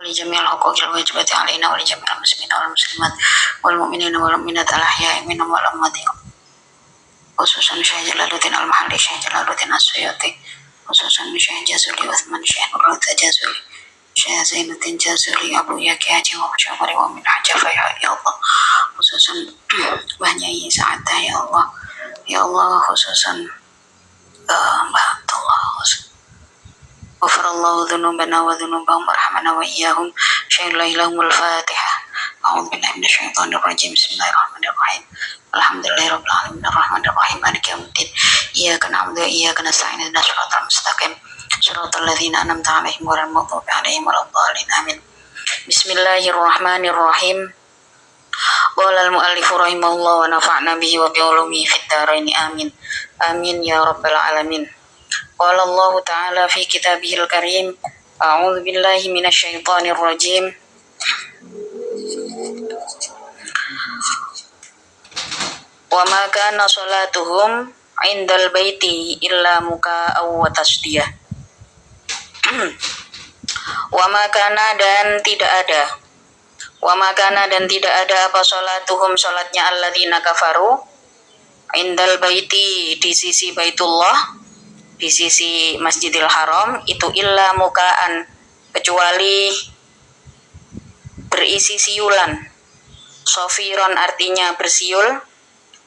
ولجميع الحقوق الواجبة علينا ولجميع المسلمين والمسلمات والمؤمنين والمؤمنات الأحياء منهم والأموات خصوصا شيخ جلال الدين المحلي شيخ جلال الدين السيوطي خصوصا شيخ جازولي عثمان شيخ نور الجازولي شيخ زين الدين جازولي أبو ياكياتي ومشاوري ومن حجة فيها يا الله خصوصا بهنيي سعادة يا الله يا الله خصوصا Mbah Abdullah غفر الله ذنوبنا وذنوبهم ورحمنا وإياهم شهد لا إله إلا الفاتحة أعوذ بالله من الشيطان الرجيم بسم الله الرحمن الرحيم الحمد لله رب العالمين الرحمن الرحيم مالك يوم الدين إياك نعبد وإياك نستعين اهدنا الصراط المستقيم صراط الذين أنعمت عليهم غير المغضوب عليهم ولا الضالين آمين بسم الله الرحمن الرحيم قال المؤلف رحمه الله ونفعنا به وبعلومه في الدارين آمين آمين يا رب العالمين قال الله تعالى في كتابه الكريم أعوذ بالله من الشيطان الرجيم وما كان صلاتهم عند البيت إلا مكاء وتصدية وما كان dan tidak ada apa sholatuhum sholatnya alladzina kafaru indal baiti di sisi Baitullah di sisi Masjidil Haram itu illa mukaan kecuali berisi siulan sofiron artinya bersiul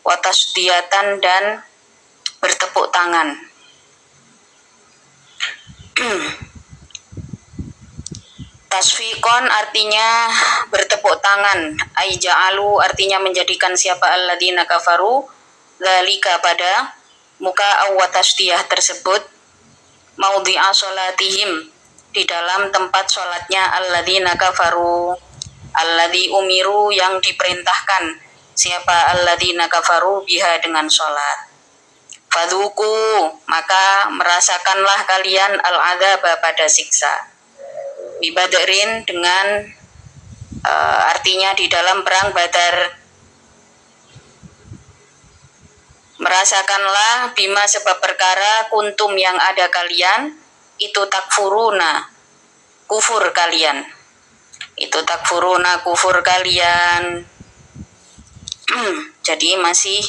watasdiatan dan bertepuk tangan tasfikon artinya bertepuk tangan aija'alu artinya menjadikan siapa alladzina kafaru dzalika pada muka awatasdiyah tersebut maudhi'a sholatihim di dalam tempat sholatnya alladzina kafaru alladzi umiru yang diperintahkan siapa alladzina kafaru biha dengan sholat fadhuku maka merasakanlah kalian al-adzaba pada siksa bibadrin dengan artinya di dalam perang Badar merasakanlah bima sebab perkara kuntum yang ada kalian itu takfuruna kufur kalian itu takfuruna kufur kalian jadi masih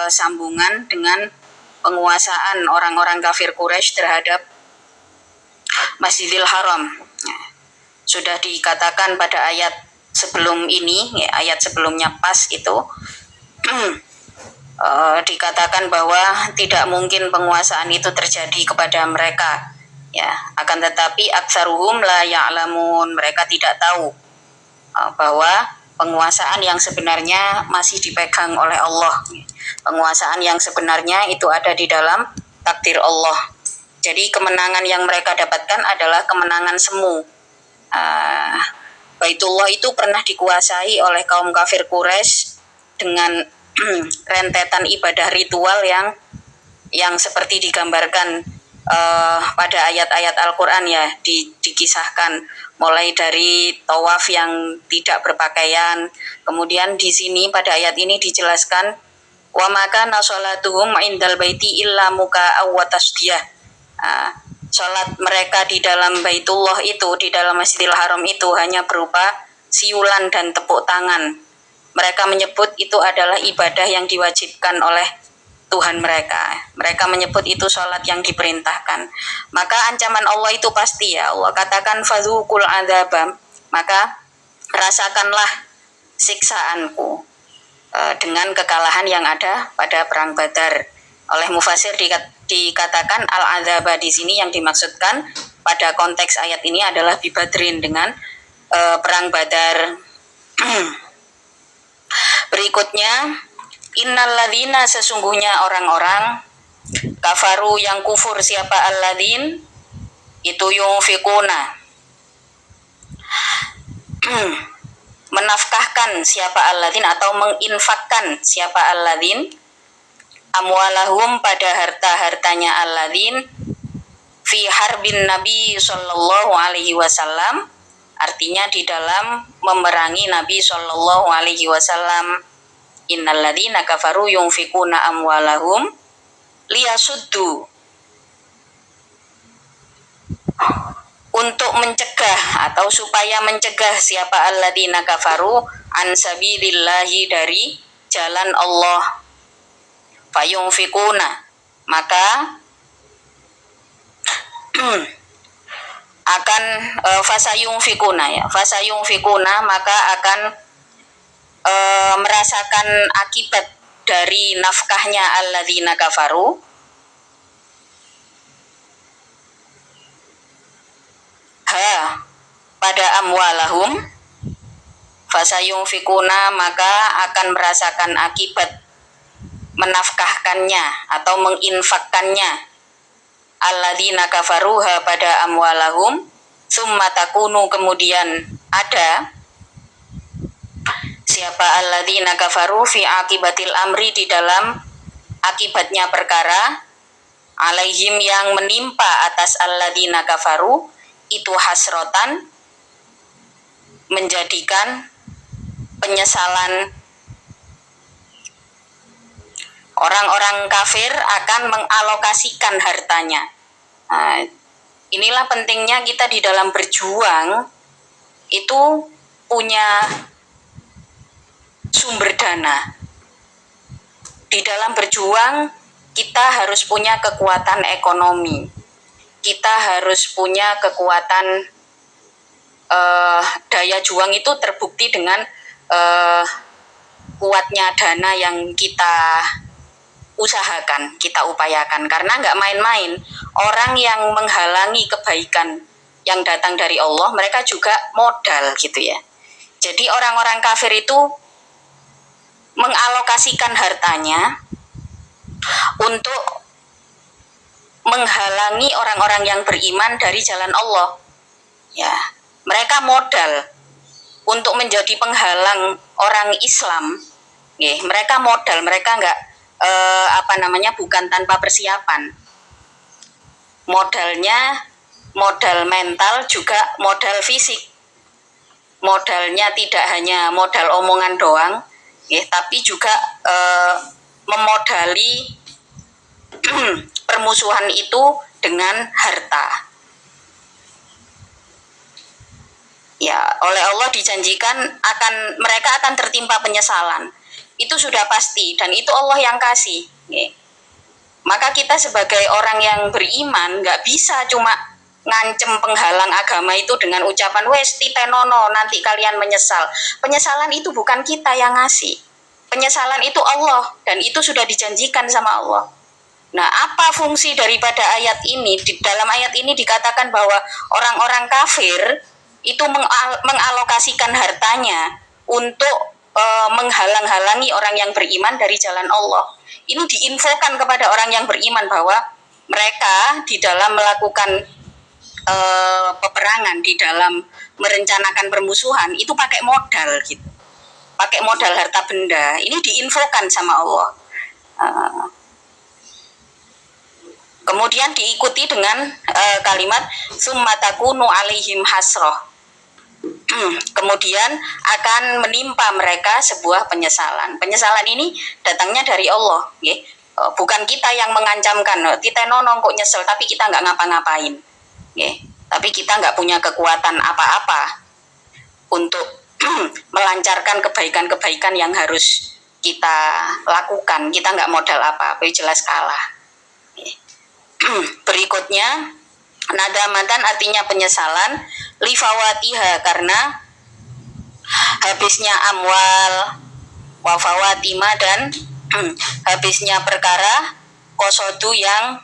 sambungan dengan penguasaan orang-orang kafir Quraisy terhadap Masjidil Haram sudah dikatakan pada ayat sebelum ini ayat sebelumnya pas itu dikatakan bahwa tidak mungkin penguasaan itu terjadi kepada mereka ya akan tetapi aktsaruhum la ya'lamun mereka tidak tahu bahwa penguasaan yang sebenarnya masih dipegang oleh Allah penguasaan yang sebenarnya itu ada di dalam takdir Allah jadi kemenangan yang mereka dapatkan adalah kemenangan semu Baitullah itu pernah dikuasai oleh kaum kafir Quraisy dengan rentetan ibadah ritual yang seperti digambarkan pada ayat-ayat Al-Qur'an ya dikisahkan mulai dari tawaf yang tidak berpakaian kemudian di sini pada ayat ini dijelaskan wa maka sholatuhum indal baiti illa muka'aw wa tasdiyah salat mereka di dalam Baitullah itu di dalam Masjidil Haram itu hanya berupa siulan dan tepuk tangan mereka menyebut itu adalah ibadah yang diwajibkan oleh Tuhan mereka. Mereka menyebut itu sholat yang diperintahkan. Maka ancaman Allah itu pasti ya. Allah katakan fadzuqul adzaba. Maka rasakanlah siksaanku dengan kekalahan yang ada pada perang Badar. Oleh mufasir dikatakan al-adzaba di sini yang dimaksudkan pada konteks ayat ini adalah bibadrin dengan perang Badar. Berikutnya innalladzina sesungguhnya orang-orang kafaru yang kufur siapa alladzin itu yunfikuna menafkahkan siapa alladzin atau menginfakkan siapa alladzin amwalahum pada harta-hartanya alladzin fi harbin nabi sallallahu alaihi wasallam artinya di dalam memerangi Nabi sallallahu alaihi wasallam innalladzina kafaru yunfikuna amwalahum liyasuddu untuk mencegah atau supaya mencegah siapa alladzina kafaru an sabilillahi dari jalan Allah. Fayunfikuna, maka akan fasayunfikuna maka akan merasakan akibat dari nafkahnya alladzina kafaru pada amwalahum. Fasayunfikuna maka akan merasakan akibat menafkahkannya atau menginfakkannya alladzina kafaruha pada amwalahum, summa takunu kemudian ada siapa alladzina kafaru fi akibatil amri di dalam akibatnya perkara alaihim yang menimpa atas alladzina kafaru itu hasrotan menjadikan penyesalan. Orang-orang kafir akan mengalokasikan hartanya. Nah, inilah pentingnya kita di dalam berjuang itu punya sumber dana. Di dalam berjuang kita harus punya kekuatan ekonomi. Kita harus punya kekuatan daya juang itu terbukti dengan kuatnya dana yang kita usahakan, kita upayakan, karena nggak main-main. Orang yang menghalangi kebaikan yang datang dari Allah, mereka juga modal gitu ya. Jadi orang-orang kafir itu mengalokasikan hartanya untuk menghalangi orang-orang yang beriman dari jalan Allah. Ya, mereka modal untuk menjadi penghalang orang Islam. Ya, mereka modal, mereka nggak bukan tanpa persiapan. Modalnya modal mental juga modal fisik. Modalnya tidak hanya modal omongan doang, ya, tapi juga memodali permusuhan itu dengan harta. Ya, oleh Allah dijanjikan mereka akan tertimpa penyesalan. Itu sudah pasti dan itu Allah yang kasih. Ya. Maka kita sebagai orang yang beriman nggak bisa cuma ngancem penghalang agama itu dengan ucapan wes titenono nanti kalian menyesal. Penyesalan itu bukan kita yang ngasih. Penyesalan itu Allah dan itu sudah dijanjikan sama Allah. Nah, apa fungsi daripada ayat ini? Di dalam ayat ini dikatakan bahwa orang-orang kafir itu mengalokasikan hartanya untuk menghalang-halangi orang yang beriman dari jalan Allah. Ini diinfokan kepada orang yang beriman bahwa mereka di dalam melakukan peperangan, di dalam merencanakan permusuhan itu pakai modal gitu, pakai modal harta benda. Ini diinfokan sama Allah. Kemudian diikuti dengan kalimat summa takunu alaihim hasroh. Kemudian akan menimpa mereka sebuah penyesalan. Penyesalan ini datangnya dari Allah, ya. Bukan kita yang mengancamkan, kita nonong kok nyesel, tapi kita nggak ngapa-ngapain, ya. Tapi kita nggak punya kekuatan apa-apa untuk melancarkan kebaikan-kebaikan yang harus kita lakukan. Kita nggak modal apa-apa, jelas kalah. Ya. Berikutnya nadamatan artinya penyesalan, lifawatiha karena habisnya amwal, wafawatima dan habisnya perkara, kosodu yang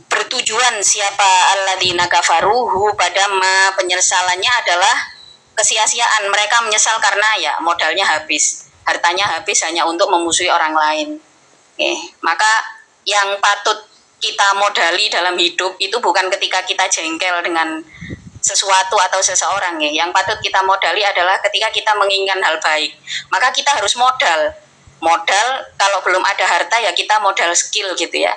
bertujuan siapa alladzina kafaruhu pada penyesalannya adalah kesia-siaan. Mereka menyesal karena ya modalnya habis, hartanya habis hanya untuk memusuhi orang lain. Maka yang patut kita modali dalam hidup itu bukan ketika kita jengkel dengan sesuatu atau seseorang, ya. Yang patut kita modali adalah ketika kita menginginkan hal baik. Maka kita harus modal. Kalau belum ada harta ya kita modal skill gitu ya.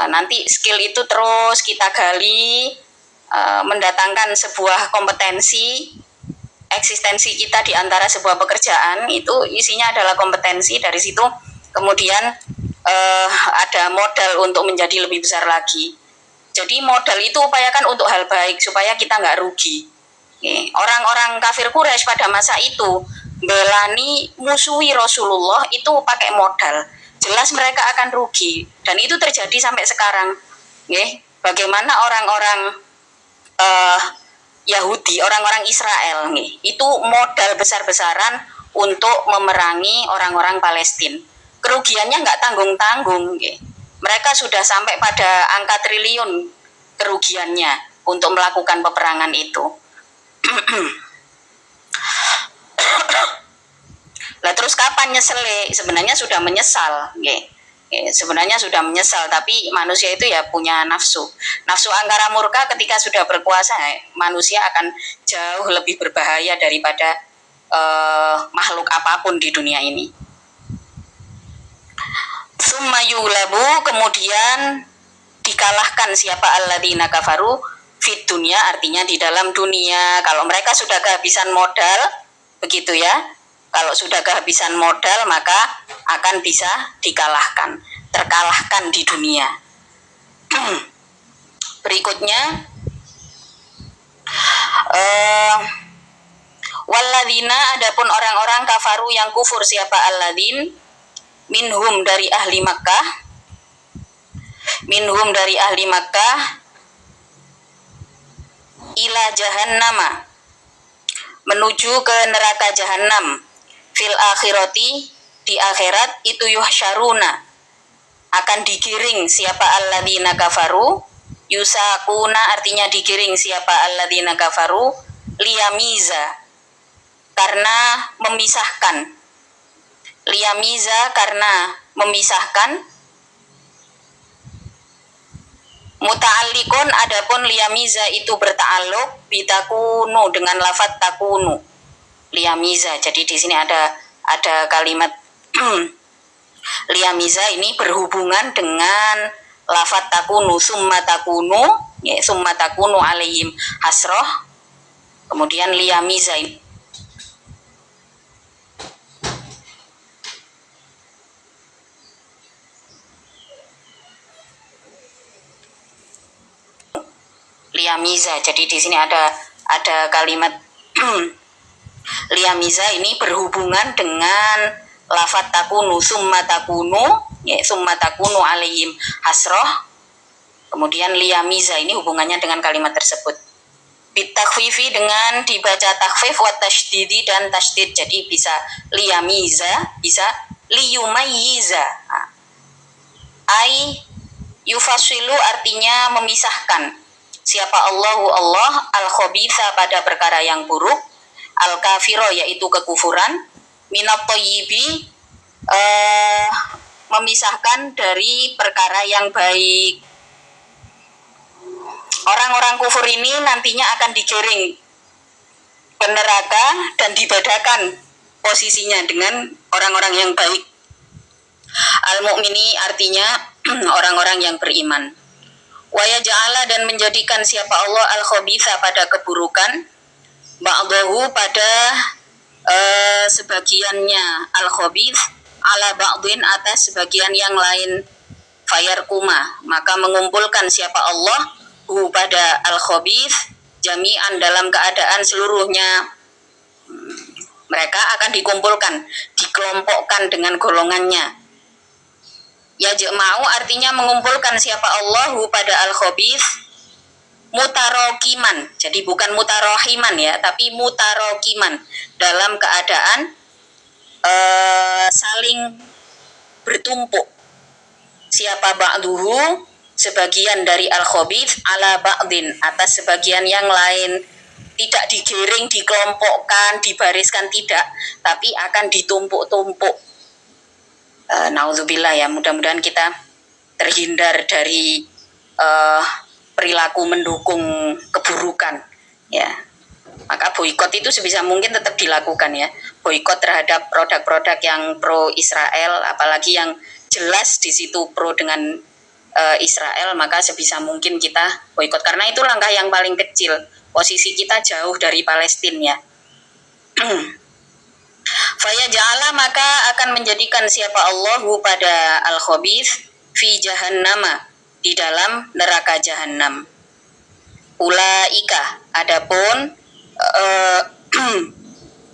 Nanti skill itu terus kita gali, mendatangkan sebuah kompetensi. Eksistensi kita di antara sebuah pekerjaan itu isinya adalah kompetensi. Dari situ kemudian ada modal untuk menjadi lebih besar lagi. Jadi modal itu upayakan untuk hal baik supaya kita nggak rugi. Orang-orang kafir Quraisy pada masa itu belani musuhi Rasulullah itu pakai modal. Jelas mereka akan rugi dan itu terjadi sampai sekarang. Bagaimana orang-orang Yahudi, orang-orang Israel itu modal besar-besaran untuk memerangi orang-orang Palestina. Kerugiannya nggak tanggung-tanggung. Mereka sudah sampai pada angka triliun kerugiannya untuk melakukan peperangan itu. Lah terus kapan nyesele? Sebenarnya sudah menyesal, sebenarnya sudah menyesal, tapi manusia itu ya punya nafsu angkara murka. Ketika sudah berkuasa, manusia akan jauh lebih berbahaya daripada makhluk apapun di dunia ini. Summa yughlabu, kemudian dikalahkan siapa alladzina kafaru fit dunya, artinya di dalam dunia. Kalau mereka sudah kehabisan modal, begitu ya. Kalau sudah kehabisan modal maka akan bisa dikalahkan, terkalahkan di dunia. Berikutnya walladzina, adapun orang-orang kafaru yang kufur siapa alladzin minhum dari ahli Makkah ila jahannama, menuju ke neraka jahannam, fil akhirati, di akhirat, itu yuhsyaruna, akan digiring siapa alladzina kafaru, yusakuna artinya digiring siapa alladzina kafaru, liyamiza, karena memisahkan, muta'alliqun, adapun liyamiza itu berta'alluq bitakunu dengan lafadz takunu, liyamiza. Jadi di sini ada kalimat liyamiza ini berhubungan dengan lafadz takunu, summa takunu alaihim hasroh, kemudian liyamiza ini. Liyamiza. Jadi di sini ada kalimat liyamiza ini berhubungan dengan lafadz takunu, summa takunu alaihim hasroh, kemudian liyamiza ini hubungannya dengan kalimat tersebut. Bitakhfifi, dengan dibaca takhfif, wa tasydidi dan tasydid. Jadi bisa liyamiza, bisa liyumayyiza. Ai yufasilu artinya memisahkan siapa Allah al-khabitha pada perkara yang buruk, al-kafiro yaitu kekufuran, minat thayyibi memisahkan dari perkara yang baik. Orang-orang kufur ini nantinya akan digiring ke neraka dan dibedakan posisinya dengan orang-orang yang baik. Al-mu'mini artinya orang-orang yang beriman. Wa yaj'ala, dan menjadikan siapa Allah al-khabitha pada keburukan, ba'dahu pada sebagiannya, al-khabith ala ba'din atas sebagian yang lain, fayarkuma, maka mengumpulkan siapa Allah pada al-khabith jami'an dalam keadaan seluruhnya. Mereka akan dikumpulkan, dikelompokkan dengan golongannya. Yajma'u artinya mengumpulkan siapa Allahu pada al-khabith mutarokiman. Jadi bukan mutarohiman ya, tapi mutarokiman, dalam keadaan saling bertumpuk. Siapa ba'duhu, sebagian dari al-khabith, ala ba'din, atas sebagian yang lain. Tidak digiring, dikelompokkan, dibariskan, tidak, tapi akan ditumpuk-tumpuk. Naudzubillah ya, mudah-mudahan kita terhindar dari perilaku mendukung keburukan ya. Maka boikot itu sebisa mungkin tetap dilakukan ya. Boikot terhadap produk-produk yang pro Israel, apalagi yang jelas di situ pro dengan Israel, maka sebisa mungkin kita boikot, karena itu langkah yang paling kecil. Posisi kita jauh dari Palestina ya. Faya ja'ala, maka akan menjadikan siapa Allahu pada al-khabith fi jahannama, di dalam neraka jahanam. Ulaika, adapun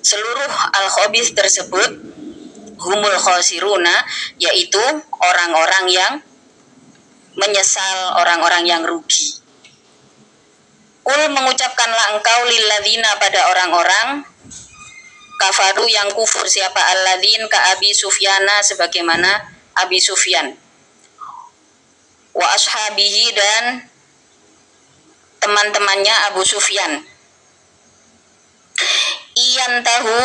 seluruh al-khabith tersebut humul khasiruna, yaitu orang-orang yang menyesal, orang-orang yang rugi. Kul, mengucapkanlah engkau lilladzina, pada orang-orang kafaru yang kufur. Siapa? Alladzin ka Abi Sufyana, sebagaimana Abi Sufyan, wa ashabihi, dan teman-temannya Abu Sufyan. Iyan tahu,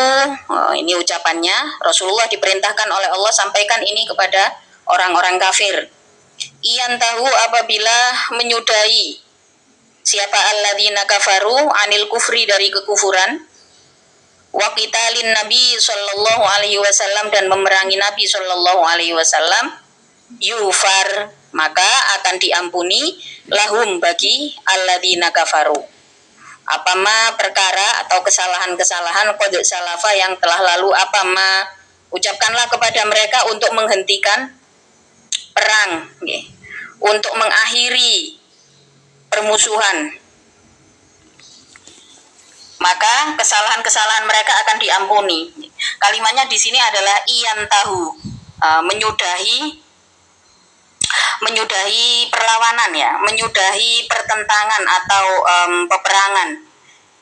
ini ucapannya, Rasulullah diperintahkan oleh Allah sampaikan ini kepada orang-orang kafir. Iyan tahu, apabila menyudahi siapa alladzina kafaru anil kufri, dari kekufuran, wa qitalin Nabi sallallahu alaihi wasallam, dan memerangi Nabi sallallahu alaihi wasallam, yufar, maka akan diampuni lahum, bagi alladzina kafaru, apama perkara atau kesalahan-kesalahan qad salafa, yang telah lalu, apama ucapkanlah kepada mereka untuk menghentikan perang, untuk mengakhiri permusuhan, maka kesalahan-kesalahan mereka akan diampuni. Kalimatnya di sini adalah iyan tahu, menyudahi perlawanan, ya, menyudahi pertentangan atau peperangan.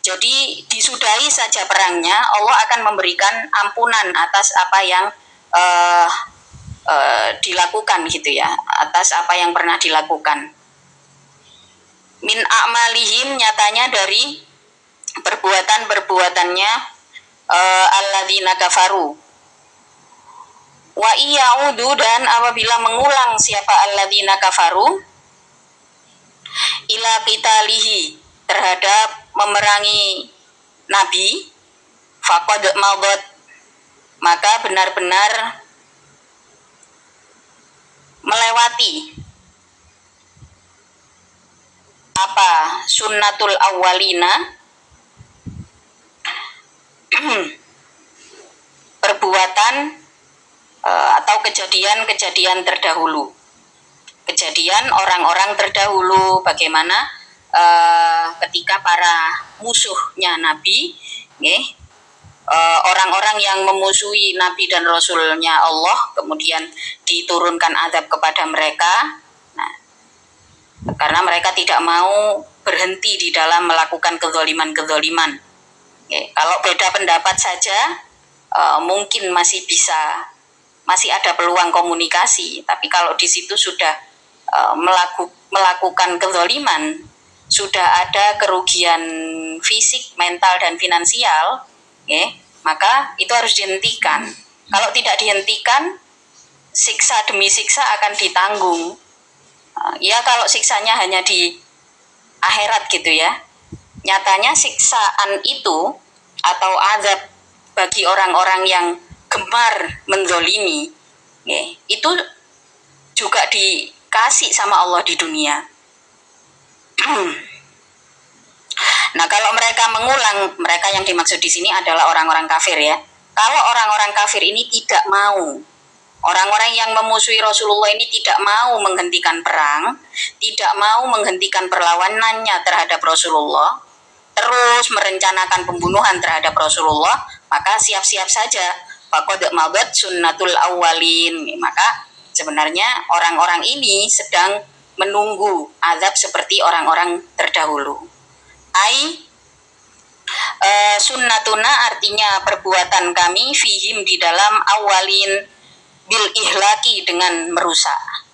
Jadi disudahi saja perangnya, Allah akan memberikan ampunan atas apa yang dilakukan, gitu ya, atas apa yang pernah dilakukan. Min a'malihim, nyatanya dari perbuatan-perbuatannya alladzina kafaru. Wa iya'udu, dan apabila mengulang siapa alladzina kafaru ila qitalihi, terhadap memerangi Nabi, faqad madat, maka benar-benar melewati apa sunnatul awwalina, perbuatan atau kejadian-kejadian terdahulu, kejadian orang-orang terdahulu, bagaimana ketika para musuhnya Nabi, orang-orang yang memusuhi Nabi dan Rasulnya Allah, kemudian diturunkan azab kepada mereka. Nah, karena mereka tidak mau berhenti di dalam melakukan kezaliman-kezaliman. Kalau beda pendapat saja, mungkin masih ada peluang komunikasi. Tapi kalau di situ sudah melakukan kezaliman, sudah ada kerugian fisik, mental, dan finansial, maka itu harus dihentikan. Kalau tidak dihentikan, siksa demi siksa akan ditanggung. Ya, kalau siksanya hanya di akhirat, gitu ya. Nyatanya siksaan itu atau azab bagi orang-orang yang gemar menzolimi, itu juga dikasih sama Allah di dunia. Nah, kalau mereka mengulang, mereka yang dimaksud di sini adalah orang-orang kafir, ya. Kalau orang-orang kafir ini tidak mau, orang-orang yang memusuhi Rasulullah ini tidak mau menghentikan perang, tidak mau menghentikan perlawanannya terhadap Rasulullah, terus merencanakan pembunuhan terhadap Rasulullah, maka siap-siap saja, faqad madat sunnatul awwalin. Maka sebenarnya orang-orang ini sedang menunggu azab seperti orang-orang terdahulu. Sunnatuna, artinya perbuatan kami, fihim, di dalam, awalin, bil ihlaki, dengan merusak,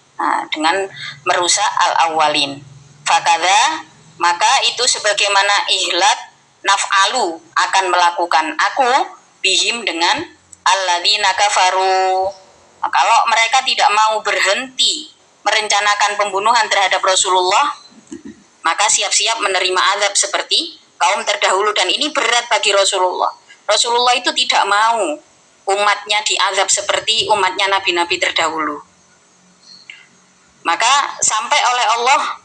dengan merusak al-awwalin. Fakadha, maka itu sebagaimana ihlak, naf'alu, akan melakukan aku, bihim, dengan alladzina kafaru. Kalau mereka tidak mau berhenti merencanakan pembunuhan terhadap Rasulullah, maka siap-siap menerima azab seperti kaum terdahulu. Dan ini berat bagi Rasulullah. Rasulullah itu tidak mau umatnya diazab seperti umatnya nabi-nabi terdahulu. Maka sampai oleh Allah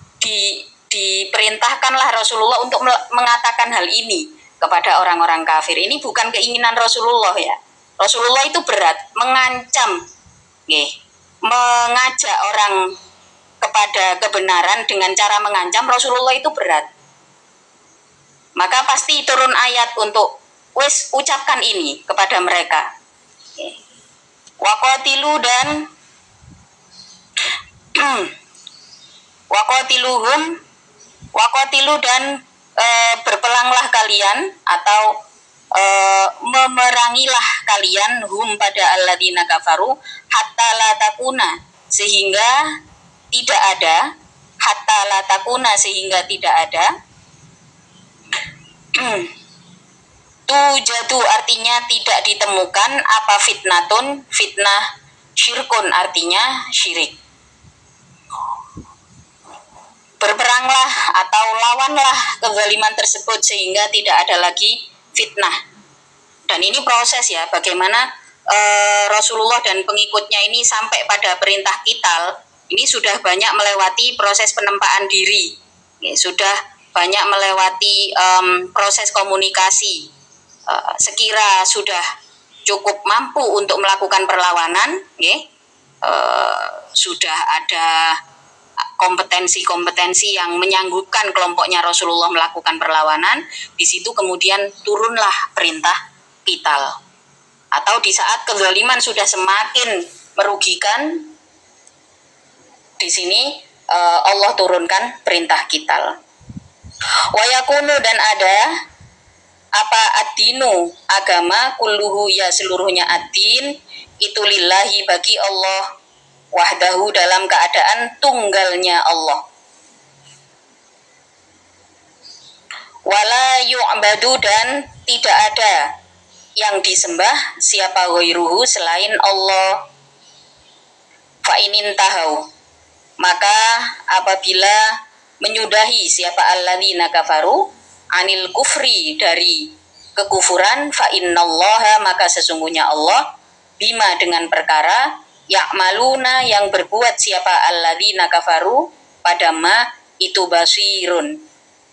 diperintahkanlah Rasulullah untuk mengatakan hal ini kepada orang-orang kafir. Ini bukan keinginan Rasulullah, ya. Rasulullah itu berat, mengancam, mengajak orang kepada kebenaran dengan cara mengancam Rasulullah itu berat. Maka pasti turun ayat untuk wis ucapkan ini kepada mereka. Waqatilu dan waqatilu dan berperanglah kalian atau memerangilah kalian hum pada alladzina kafaru hatta la takuna sehingga tidak ada tujadu artinya tidak ditemukan apa fitnatun fitnah syirkun artinya syirik. Berperanglah atau lawanlah kezaliman tersebut sehingga tidak ada lagi fitnah. Dan ini proses ya, bagaimana Rasulullah dan pengikutnya ini sampai pada perintah qital ini sudah banyak melewati proses penempaan diri, sudah banyak melewati proses komunikasi. Sekira sudah cukup mampu untuk melakukan perlawanan, sudah ada kompetensi-kompetensi yang menyanggupkan kelompoknya Rasulullah melakukan perlawanan, di situ kemudian turunlah perintah qital. Atau di saat kezaliman sudah semakin merugikan, di sini Allah turunkan perintah qital. Wa yakunu dan ada apa ad-dinu agama kulluhu ya seluruhnya ad-din itu lillahi bagi Allah wahdahu dalam keadaan tunggalnya Allah. Wala yu'badu dan tidak ada yang disembah siapa ghairuhu selain Allah. Fa inin tahau maka apabila menyudahi siapa alladzina kafaru anil kufri dari kekufuran fa innallaha maka sesungguhnya Allah bima dengan perkara ya'maluna yang berbuat siapa alladzina kafaru pada ma itu basirun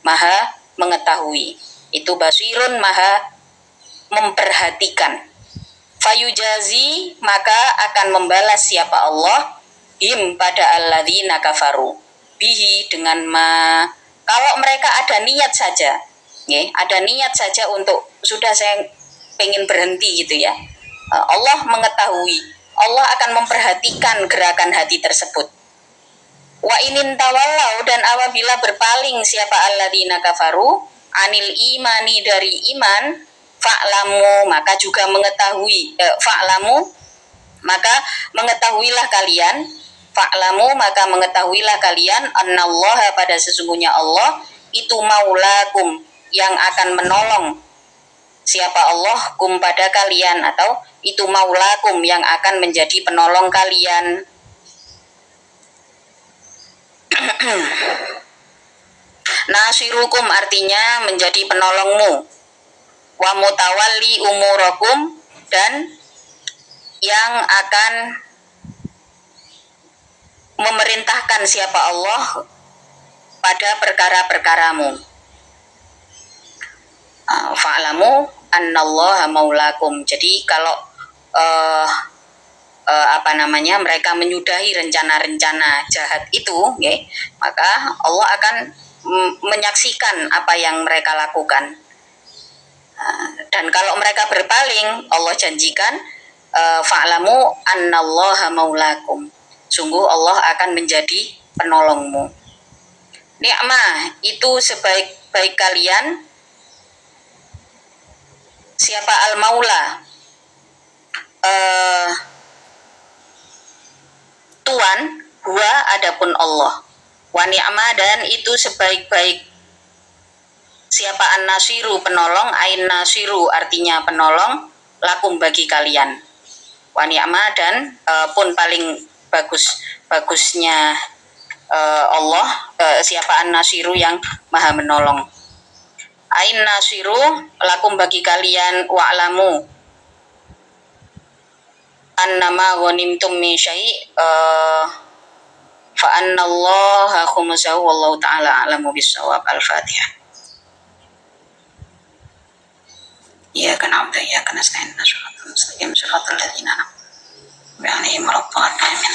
maha mengetahui, itu basirun maha memperhatikan. Fayujazi maka akan membalas siapa Allah him pada alladzina kafaru bihi dengan ma. Kalau mereka ada niat saja, ada niat saja untuk sudah saya pengen berhenti gitu ya, Allah mengetahui, Allah akan memperhatikan gerakan hati tersebut. Wa inin tawallau dan apabila berpaling siapa alladzina kafaru anil imani dari iman fa'lamu maka juga mengetahui fa'lamu maka mengetahuilah kalian annallaha pada sesungguhnya Allah itu maulakum yang akan menolong siapa Allah kum pada kalian atau itu maulakum yang akan menjadi penolong kalian. Nasirukum artinya menjadi penolongmu. Wa mutawalli umurakum dan yang akan memerintahkan siapa Allah pada perkara-perkaramu. Fa'lamu annallaha maulakum. Jadi kalau mereka menyudahi rencana-rencana jahat itu, maka Allah akan menyaksikan apa yang mereka lakukan. Dan kalau mereka berpaling, Allah janjikan fa'lamu annallaha maulakum. Sungguh Allah akan menjadi penolongmu. Ni'mah itu sebaik-baik kalian siapa al-maula Tuhan huwa adapun Allah. Wa ni'ma dan itu sebaik-baik siapa an-nasiru penolong, ain nasiru artinya penolong, lakum bagi kalian. Wa ni'ma dan pun paling bagusnya Allah siapa an-nasiru yang maha menolong. Ain nasiru lakum bagi kalian wa'lamu annama ghanimtum min syai' fa annallaha khumsahu wallahu ta'ala a'lamu bis-shawab. Al-Fatihah. Ya kana abda ya kana sa'in nasratul mustaqim siratal ladzina an'amta 'alaihim waladdallin.